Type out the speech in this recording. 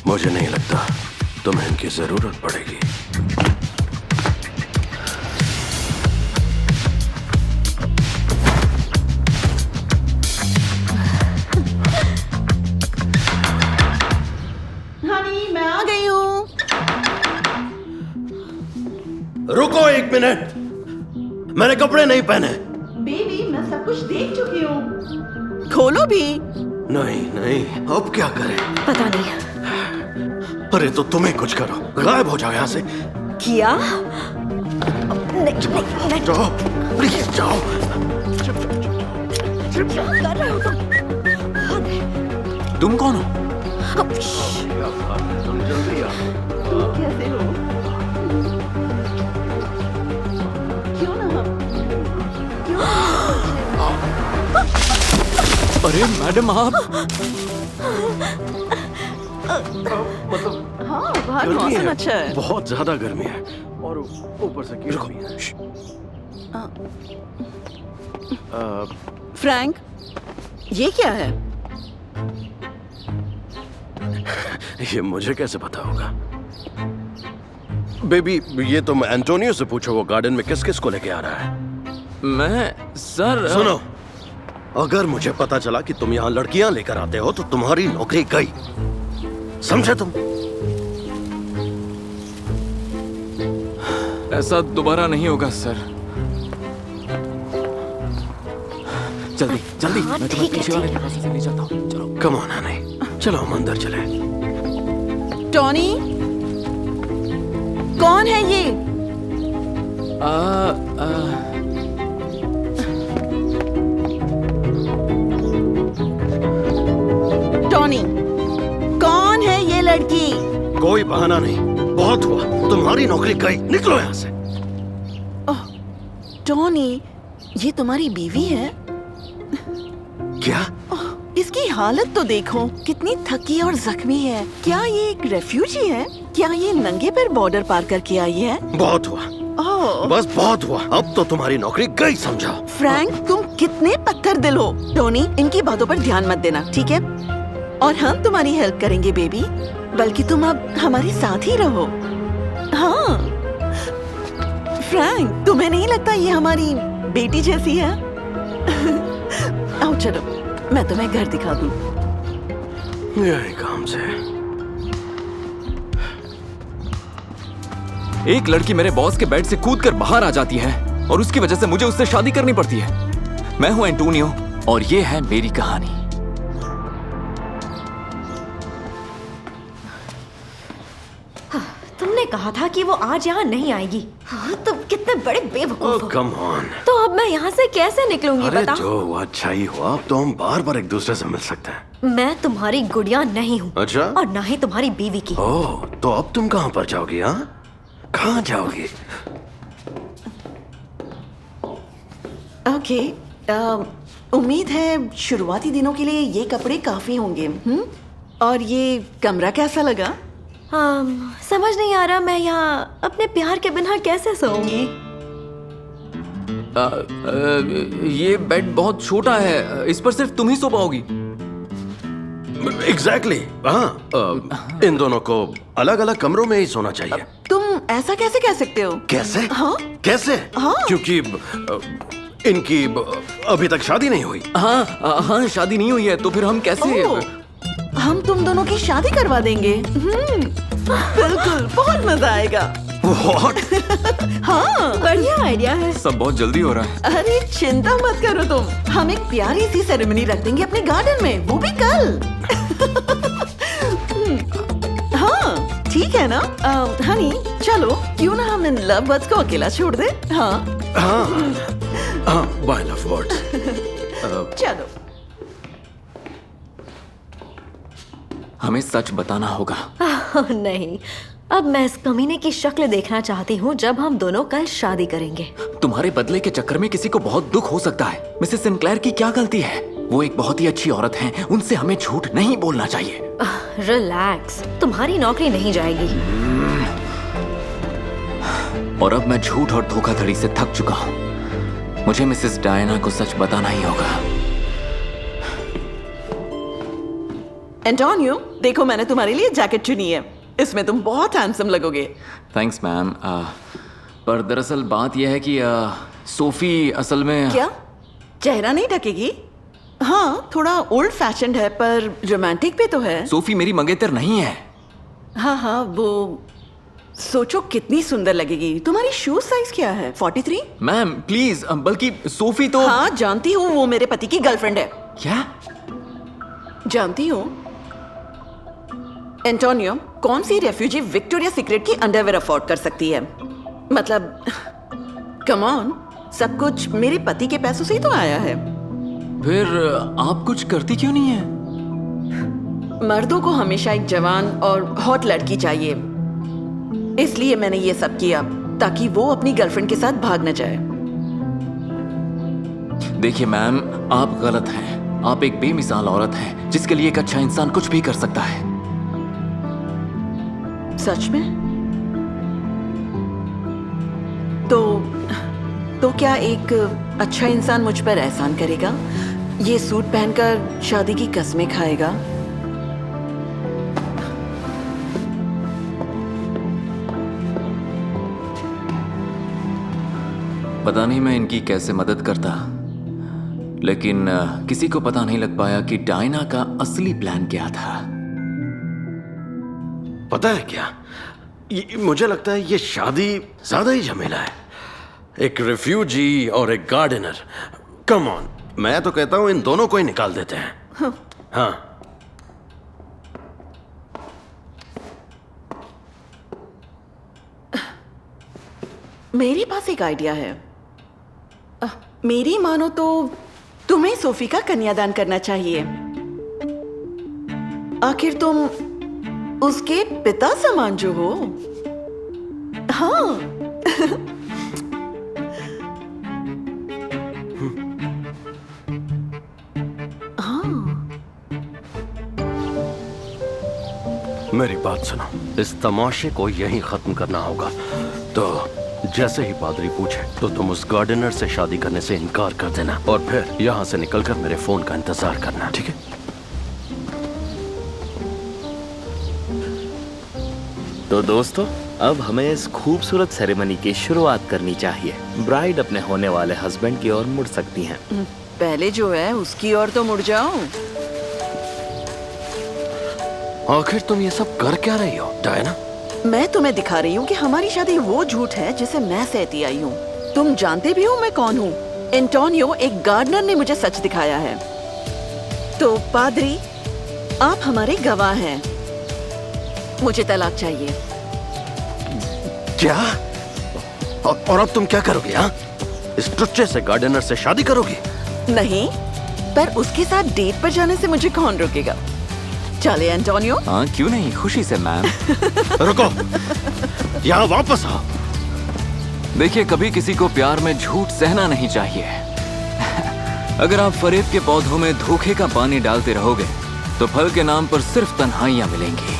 मुझे नहीं लगता तुम्हें इनकी जरूरत पड़ेगी। हनी, मैं आ गई हूँ। रुको एक मिनट, मैंने कपड़े नहीं पहने। बेबी, मैं सब कुछ देख चुकी हूँ। खोलो भी। नहीं नहीं, अब क्या करें? पता नहीं। अरे तो तुम्हें कुछ करो, गायब हो जाओ यहाँ से। किया? नहीं, जाओ प्लीज जाओ। कर रहे हो तुम कौन हो? तुम जल्दी आओ। तुम कैसे हो? क्यों ना अरे मैडम आप मतलब हाँ, बाहर गर्मी मौसम है, अच्छा है। बहुत ज्यादा गर्मी है और ऊपर से कीड़ा भी है। फ्रैंक, ये क्या है? ये मुझे कैसे पता होगा? बेबी, ये तुम एंटोनियो से पूछो, वो गार्डन में किस किस को लेके आ रहा है। मैं सर सुनो, अगर मुझे पता चला कि तुम यहाँ लड़कियां लेकर आते हो तो तुम्हारी नौकरी गई, समझे तुम? ऐसा दोबारा नहीं होगा सर। जल्दी जल्दी, हाँ, मैं तुम्हें ठीक है, पीछे वाले ठीक है। दरवाजे से ले जाता हूँ। चलो। कम ऑन हनी, चलो हम अंदर चले। टॉनी, कौन है ये? टॉनी, कौन है ये लड़की? कोई बहाना नहीं, बहुत हुआ, तुम्हारी नौकरी गई, निकलो यहाँ से। टॉनी, ये तुम्हारी बीवी है? क्या? इसकी हालत तो देखो, कितनी थकी और जख्मी है। क्या ये एक रेफ्यूजी है? क्या ये नंगे पैर बॉर्डर पार करके आई है? बहुत हुआ, ओह, बस बहुत हुआ, अब तो तुम्हारी नौकरी गई, समझा? फ्रैंक, तुम कितने पत्थर दिल हो। टोनी, इनकी बातों पर ध्यान मत देना, ठीक है? और हम तुम्हारी हेल्प करेंगे बेबी, बल्कि तुम अब हमारे साथ ही रहो। हाँ फ्रैंक, तुम्हें नहीं लगता ये हमारी बेटी जैसी है? आओ चलो, मैं तुम्हें घर दिखा दूं। यही काम से। एक लड़की मेरे बॉस के बेड से कूदकर बाहर आ जाती है और उसकी वजह से मुझे उससे शादी करनी पड़ती है। मैं हूं एंटोनियो और ये है मेरी कहानी। तुमने कहा था कि वो आज यहाँ नहीं आएगी। हाँ, तुम कितने बड़े बेवकूफ हो। Come on. तो अब मैं यहाँ से कैसे निकलूंगी अरे बता? जो हुआ अच्छा ही हुआ, अब तो हम बार बार एक दूसरे से मिल सकते हैं। मैं तुम्हारी गुड़िया नहीं हूँ। अच्छा? और ना ही तुम्हारी बीवी की। ओह, तो अब तुम कहाँ पर जाओगी? हाँ, कहाँ जाओगी? ओके, उम्मीद है शुरुआती दिनों के लिए ये कपड़े काफी होंगे। और ये कमरा कैसा लगा? समझ नहीं आ रहा मैं यहाँ अपने प्यार के बिना कैसे सोऊंगी। ये बेड बहुत छोटा है, इस पर सिर्फ तुम ही सो पाओगी। एग्जैक्टली, हाँ, इन दोनों को अलग अलग कमरों में ही सोना चाहिए। तुम ऐसा कैसे कह सकते हो? कैसे? हाँ? कैसे? हाँ। क्योंकि इनकी अभी तक शादी नहीं हुई। हाँ, शादी नहीं हुई है, तो फिर हम कैसे? ओह, हम तुम दोनों की शादी करवा देंगे। बिल्कुल, बहुत मजा आएगा। What? हाँ, बढ़िया आइडिया है। सब बहुत जल्दी हो रहा है। अरे चिंता मत करो तुम, हम एक प्यारी सी सेरेमनी रख देंगे अपने गार्डन में, वो भी कल। हाँ ठीक है ना? हनी चलो, क्यों ना हम इन लव बर्ड्स को अकेला छोड़ दे? हाँ हाँ हाँ, बाय लव बर्ड्स। चलो। हमें सच बताना होगा। नहीं, अब मैं इस कमीने की शक्ल देखना चाहती हूँ जब हम दोनों कल शादी करेंगे। तुम्हारे बदले के चक्कर में किसी को बहुत दुख हो सकता है। मिसेस सिंक्लेयर की क्या गलती है? वो एक बहुत ही अच्छी औरत हैं, उनसे हमें झूठ नहीं बोलना चाहिए। रिलैक्स, तुम्हारी नौकरी नहीं जाएगी। और अब मैं झूठ और धोखाधड़ी से थक चुका हूँ। मुझे मिसेस डायना को सच बताना ही होगा। एंटोनियो, देखो मैंने तुम्हारे लिए जैकेट चुनी है, इसमें तुम बहुत हैंडसम लगोगे। Thanks ma'am. पर दरअसल बात यह है कि सोफी असल में क्या चेहरा नहीं ढकेगी? हाँ थोड़ा ओल्ड फैशन्ड है पर रोमांटिक भी तो है। सोफी मेरी मंगेतर नहीं है। हाँ वो सोचो कितनी सुंदर लगेगी। तुम्हारी शूज साइज क्या है? 43? मैम प्लीज, बल्कि सोफी तो हाँ जानती हूँ, वो मेरे पति की गर्लफ्रेंड है। क्या? जानती हूँ एंटोनियो, कौन सी रेफ्यूजी विक्टोरिया सीक्रेट की अंडरवेयर अफोर्ड कर सकती है? मतलब कम ऑन, सब कुछ मेरे पति के पैसों से ही तो आया है। फिर आप कुछ करती क्यों नहीं है? मर्दों को हमेशा एक जवान और हॉट लड़की चाहिए, इसलिए मैंने ये सब किया ताकि वो अपनी गर्लफ्रेंड के साथ भाग न जाए। देखिए मैम, आप गलत हैं। आप एक बेमिसाल औरत हैं जिसके लिए एक अच्छा इंसान कुछ भी कर सकता है। सच में? तो क्या एक अच्छा इंसान मुझ पर एहसान करेगा? ये सूट पहनकर शादी की कसमें खाएगा? पता नहीं मैं इनकी कैसे मदद करता, लेकिन किसी को पता नहीं लग पाया कि डायना का असली प्लान क्या था। पता है क्या, मुझे लगता है ये शादी ज्यादा ही झमेला है। एक रिफ्यूजी और एक गार्डनर, कम ऑन। मैं तो कहता हूं इन दोनों को ही निकाल देते हैं। हाँ मेरे पास एक आइडिया है। मेरी मानो तो तुम्हें सोफी का कन्यादान करना चाहिए। आखिर तुम उसके पिता समान जो हो। हाँ मेरी बात सुनो, इस तमाशे को यहीं खत्म करना होगा। तो जैसे ही पादरी पूछे तो तुम उस गार्डनर से शादी करने से इनकार कर देना और फिर यहाँ से निकलकर मेरे फोन का इंतजार करना, ठीक है? तो दोस्तों, अब हमें इस खूबसूरत सेरेमनी की शुरुआत करनी चाहिए। ब्राइड अपने होने वाले हस्बैंड की ओर मुड़ सकती हैं। पहले जो है उसकी ओर तो मुड़ जाओ। आखिर तुम ये सब कर क्या रही हो डायना? मैं तुम्हें दिखा रही हूँ कि हमारी शादी वो झूठ है जिसे मैं सहती आई हूँ। तुम जानते भी हो मैं कौन हूँ। एंटोनियो, एक गार्डनर ने मुझे सच दिखाया है। तो पादरी, आप हमारे गवाह हैं। मुझे तलाक चाहिए। क्या? और अब तुम क्या करोगी? हाँ, इस टुच्चे से गार्डनर से शादी करोगी? नहीं, पर उसके साथ डेट पर जाने से मुझे कौन रोकेगा? चले एंटोनियो। हाँ क्यों नहीं, खुशी से मैम। रुको, यहाँ वापस आओ। देखिए, कभी किसी को प्यार में झूठ सहना नहीं चाहिए। अगर आप फरेब के पौधों में धोखे का पानी डालते रहोगे तो फल के नाम पर सिर्फ तन्हाइयां मिलेंगी।